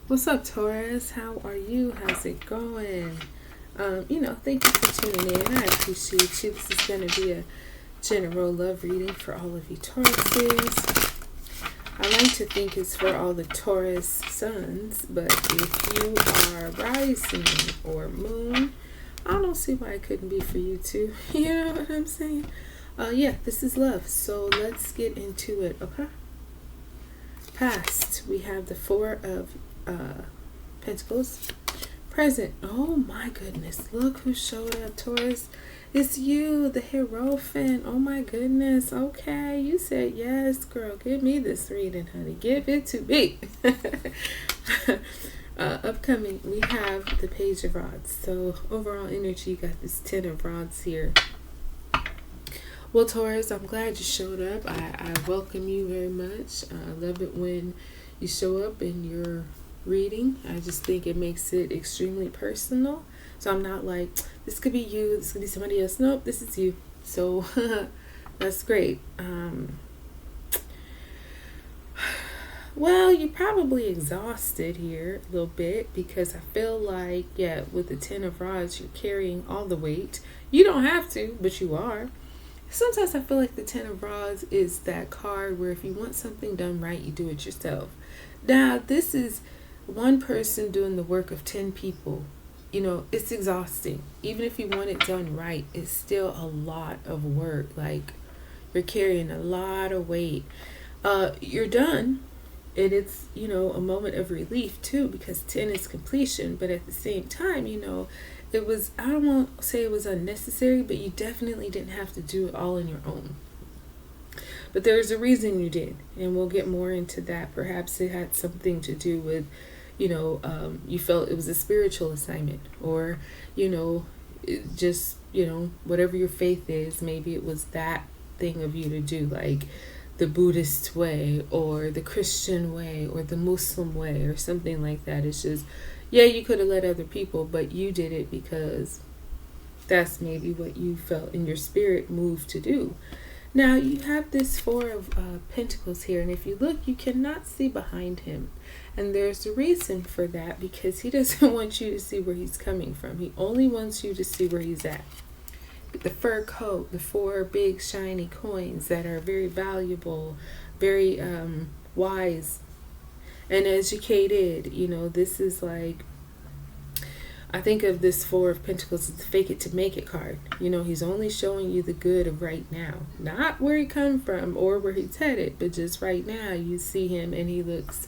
What's up, Taurus? How are you? How's it going? Thank you for tuning in. I appreciate you. This is going to be a general love reading for all of you Tauruses. I like to think it's for all the Taurus suns, but if you are rising or moon, I don't see why it couldn't be for you too. You know what I'm saying? This is love. So let's get into it, okay? Past, we have the Four of Pentacles. Present, oh my goodness, look who showed up, Taurus. It's you, the Hierophant. Oh my goodness. Okay, you said yes, girl. Give me this reading, honey. Give it to me. Upcoming, we have the Page of Rods. So overall energy, you got this 10 of Rods here. Well, Taurus, I'm glad you showed up. I welcome you very much. I love it when you show up in your reading. I just think it makes it extremely personal. So I'm not like, this could be you, this could be somebody else. Nope, this is you. So that's great. Well, you're probably exhausted here a little bit because I feel like, with the 10 of Rods, you're carrying all the weight. You don't have to, but you are. Sometimes I feel like the 10 of Rods is that card where if you want something done right, you do it yourself. Now, this is one person doing the work of 10 people. It's exhausting. Even if you want it done right, it's still a lot of work. Like, you're carrying a lot of weight. You're done. And it's, a moment of relief too, because 10 is completion. But at the same time, it was, I don't want to say it was unnecessary, but you definitely didn't have to do it all on your own. But there's a reason you did. And we'll get more into that. Perhaps it had something to do with, you felt it was a spiritual assignment, or, whatever your faith is, maybe it was that thing of you to do, like the Buddhist way or the Christian way or the Muslim way or something like that. It's just, you could have let other people, but you did it because that's maybe what you felt in your spirit moved to do. Now you have this Four of Pentacles here, and if you look, you cannot see behind him. And there's a reason for that, because he doesn't want you to see where he's coming from. He only wants you to see where he's at. The fur coat, the 4 big shiny coins that are very valuable, very wise and educated. This is like, I think of this Four of Pentacles as the fake it to make it card. He's only showing you the good of right now, not where he come from or where he's headed, but just right now. You see him and he looks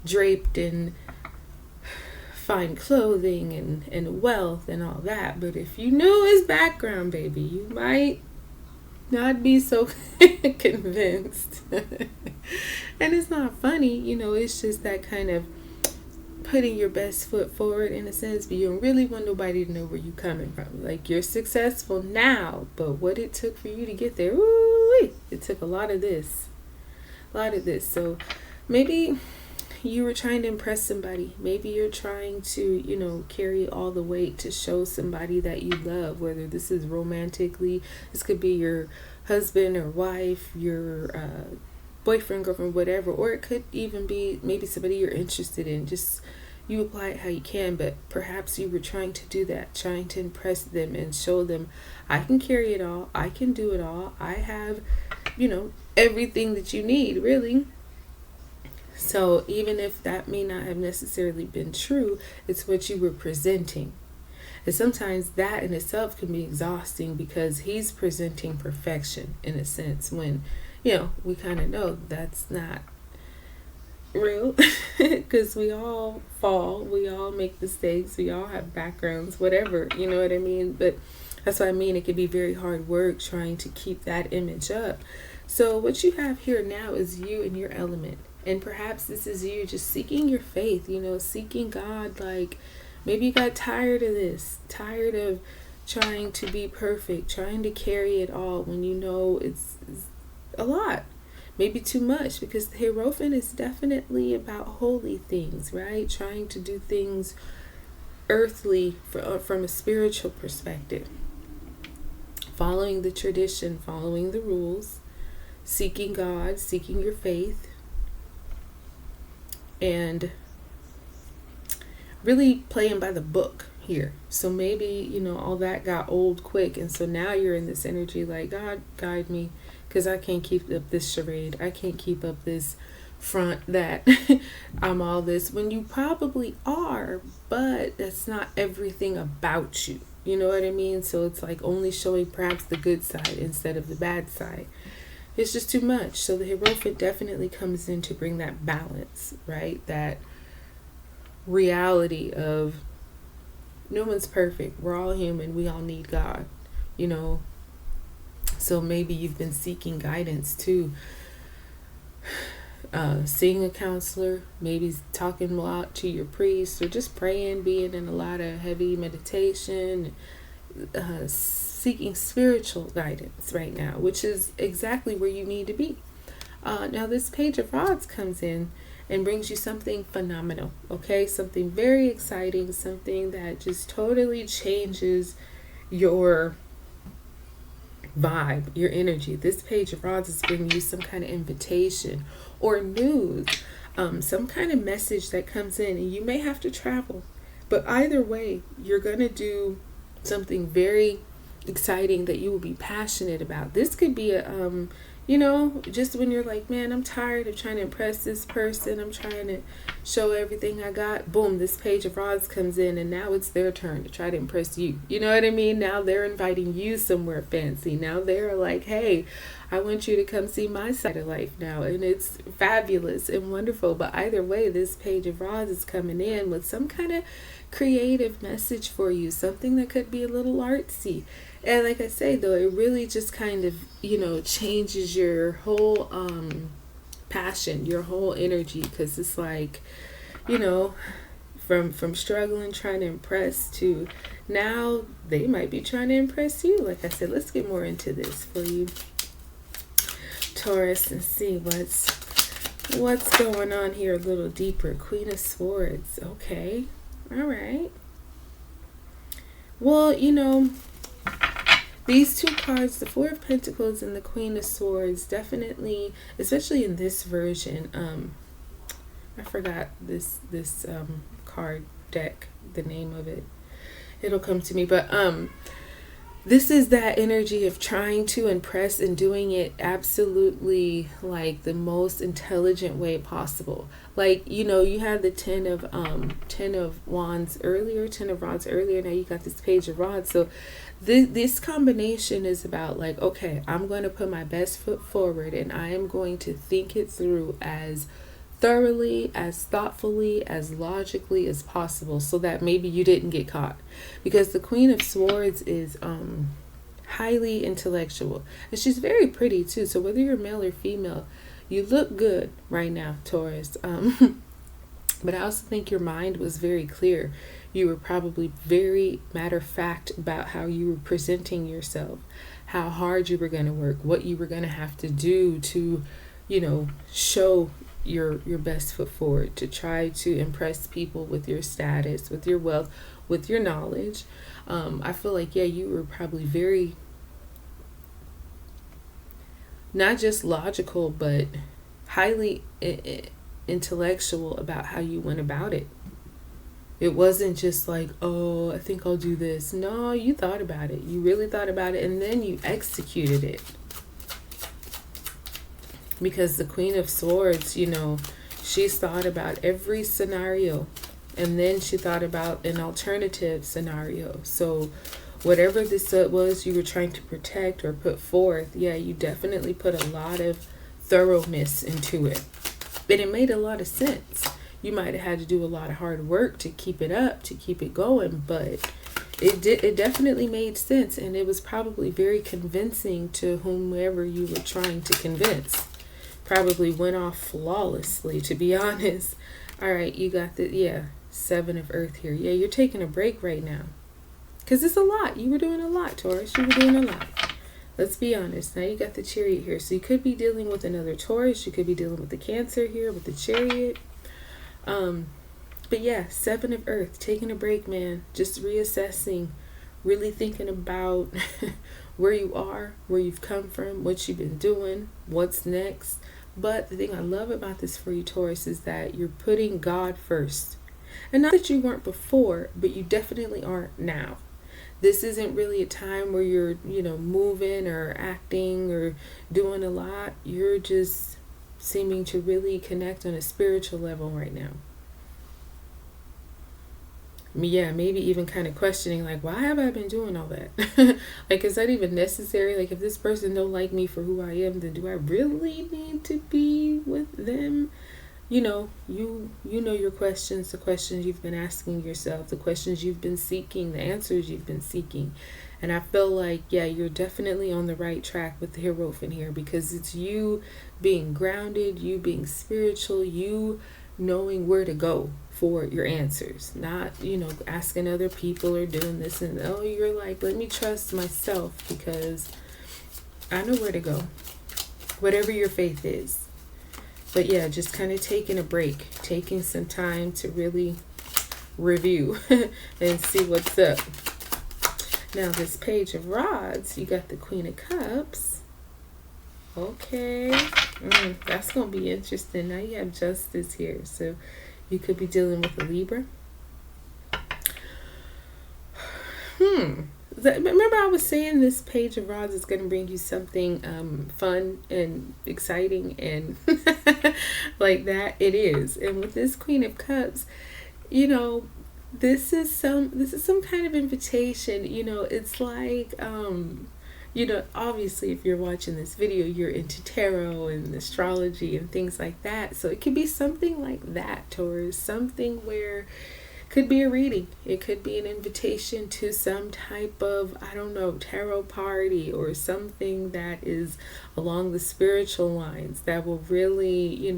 draped in fine clothing and wealth and all that. But if you knew his background, baby, you might not be so convinced. And it's not funny, it's just that kind of putting your best foot forward in a sense, but you don't really want nobody to know where you're coming from. Like, you're successful now, but what it took for you to get there, ooh, it took a lot of this. So maybe you were trying to impress somebody. Maybe you're trying to, carry all the weight to show somebody that you love, whether this is romantically, this could be your husband or wife, your boyfriend, girlfriend, whatever, or it could even be maybe somebody you're interested in. Just, you apply it how you can, but perhaps you were trying to do that, trying to impress them and show them, I can carry it all, I can do it all, I have, everything that you need, really. So even if that may not have necessarily been true, it's what you were presenting. And sometimes that in itself can be exhausting, because he's presenting perfection in a sense, when, we kind of know that's not real, because we all fall, we all make mistakes, we all have backgrounds, whatever, you know what I mean? But that's what I mean. It can be very hard work trying to keep that image up. So what you have here now is you in your element. And perhaps this is you just seeking your faith, seeking God. Like, maybe you got tired of this, tired of trying to be perfect, trying to carry it all when it's a lot, maybe too much, because the Hierophant is definitely about holy things, right? Trying to do things earthly from a spiritual perspective, following the tradition, following the rules, seeking God, seeking your faith. And really playing by the book here. So maybe, all that got old quick. And so now you're in this energy like, God, guide me, because I can't keep up this charade. I can't keep up this front that I'm all this, when you probably are, but that's not everything about you. You know what I mean? So it's like only showing perhaps the good side instead of the bad side. It's just too much. So the Hierophant definitely comes in to bring that balance, right? That reality of no one's perfect. We're all human. We all need God, So maybe you've been seeking guidance too. Seeing a counselor, maybe talking a lot to your priest, or just praying, being in a lot of heavy meditation, seeking spiritual guidance right now, which is exactly where you need to be. Now this Page of Rods comes in and brings you something phenomenal, okay? Something very exciting, something that just totally changes your vibe, your energy. This Page of Rods is bringing you some kind of invitation or news, some kind of message that comes in, and you may have to travel, but either way, you're going to do something very exciting that you will be passionate about. This could be a just when you're like, man, I'm tired of trying to impress this person, I'm trying to show everything I got, boom, this Page of Rods comes in, and now it's their turn to try to impress you. You know what I mean? Now they're inviting you somewhere fancy. Now they're like, hey, I want you to come see my side of life now, and it's fabulous and wonderful. But either way, this Page of Rods is coming in with some kind of creative message for you, something that could be a little artsy. And like I say, though, it really just kind of, changes your whole passion, your whole energy, because it's like, from struggling, trying to impress, to now they might be trying to impress you. Like I said, let's get more into this for you, Taurus, and see what's going on here a little deeper. Queen of Swords. Okay. All right. Well, these two cards, the Four of Pentacles and the Queen of Swords, definitely, especially in this version, I forgot this card deck, the name of it. It'll come to me, but this is that energy of trying to impress and doing it absolutely like the most intelligent way possible. Like, you had the 10 of Wands earlier, 10 of Rods earlier. Now you got this Page of Rods. So this combination is about like, okay, I'm going to put my best foot forward, and I am going to think it through as thoroughly, as thoughtfully, as logically as possible, so that maybe you didn't get caught. Because the Queen of Swords is highly intellectual, and she's very pretty too. So whether you're male or female, you look good right now, Taurus. But I also think your mind was very clear. You were probably very matter of fact about how you were presenting yourself, how hard you were going to work, what you were going to have to do to, show your best foot forward, to try to impress people with your status, with your wealth, with your knowledge. I feel like, you were probably very, not just logical, but highly intellectual about how you went about it. It wasn't just like, oh, I think I'll do this. No, you thought about it. You really thought about it, and then you executed it. Because the Queen of Swords, she's thought about every scenario, and then she thought about an alternative scenario. So whatever this was you were trying to protect or put forth, you definitely put a lot of thoroughness into it. And it made a lot of sense. You might have had to do a lot of hard work to keep it up, to keep it going, but it definitely made sense, and it was probably very convincing to whomever you were trying to convince. Probably went off flawlessly, to be honest. All right, you got the, Seven of Earth here. Yeah, you're taking a break right now. Because it's a lot. You were doing a lot, Taurus. You were doing a lot. Let's be honest. Now you got the Chariot here. So you could be dealing with another Taurus. You could be dealing with the Cancer here, with the Chariot. But Seven of Earth. Taking a break, man. Just reassessing. Really thinking about where you are, where you've come from, what you've been doing, what's next. But the thing I love about this for you, Taurus, is that you're putting God first. And not that you weren't before, but you definitely aren't now. This isn't really a time where you're, moving or acting or doing a lot. You're just seeming to really connect on a spiritual level right now. Yeah, maybe even kind of questioning, like, why have I been doing all that? Like, is that even necessary? Like, if this person don't like me for who I am, then do I really need to be with them? You know your questions, the questions you've been asking yourself, the questions you've been seeking, the answers you've been seeking. And I feel like, yeah, you're definitely on the right track with the Hierophant here, because it's you being grounded, you being spiritual, you knowing where to go for your answers, not, asking other people or doing this, and oh, you're like, let me trust myself because I know where to go, whatever your faith is. But yeah, just kind of taking a break, taking some time to really review and see what's up. Now, this Page of Rods, you got the Queen of Cups. Okay, that's going to be interesting. Now you have Justice here, so you could be dealing with a Libra. Remember I was saying this Page of Rods is going to bring you something fun and exciting and like that. It is. And with this Queen of Cups, this is some kind of invitation. It's like obviously if you're watching this video, you're into tarot and astrology and things like that. So it could be something like that, Taurus, something where could be a reading. It could be an invitation to some type of, tarot party or something that is along the spiritual lines that will really,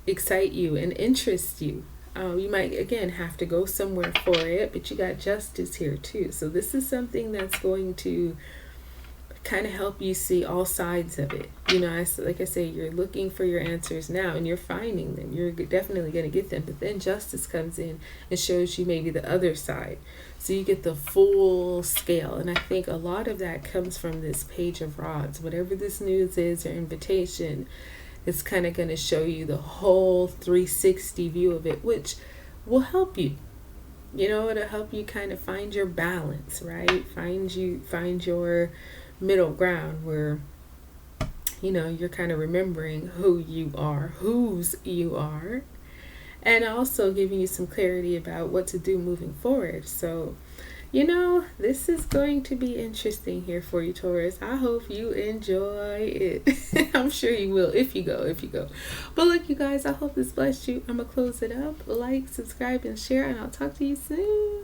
excite you and interest you. You might, again, have to go somewhere for it, but you got Justice here too. So this is something that's going to kind of help you see all sides of it. Like I say, you're looking for your answers now and you're finding them. You're definitely going to get them. But then Justice comes in and shows you maybe the other side. So you get the full scale. And I think a lot of that comes from this Page of Rods. Whatever this news is or invitation, it's kind of going to show you the whole 360 view of it, which will help you. It'll help you kind of find your balance, right? Find your middle ground where you're kind of remembering who you are, whose you are, and also giving you some clarity about what to do moving forward. So this is going to be interesting here for you, Taurus. I hope you enjoy it. I'm sure you will if you go. But look, you guys, I hope this blessed you. I'm gonna close it up. Like, subscribe, and share, and I'll talk to you soon.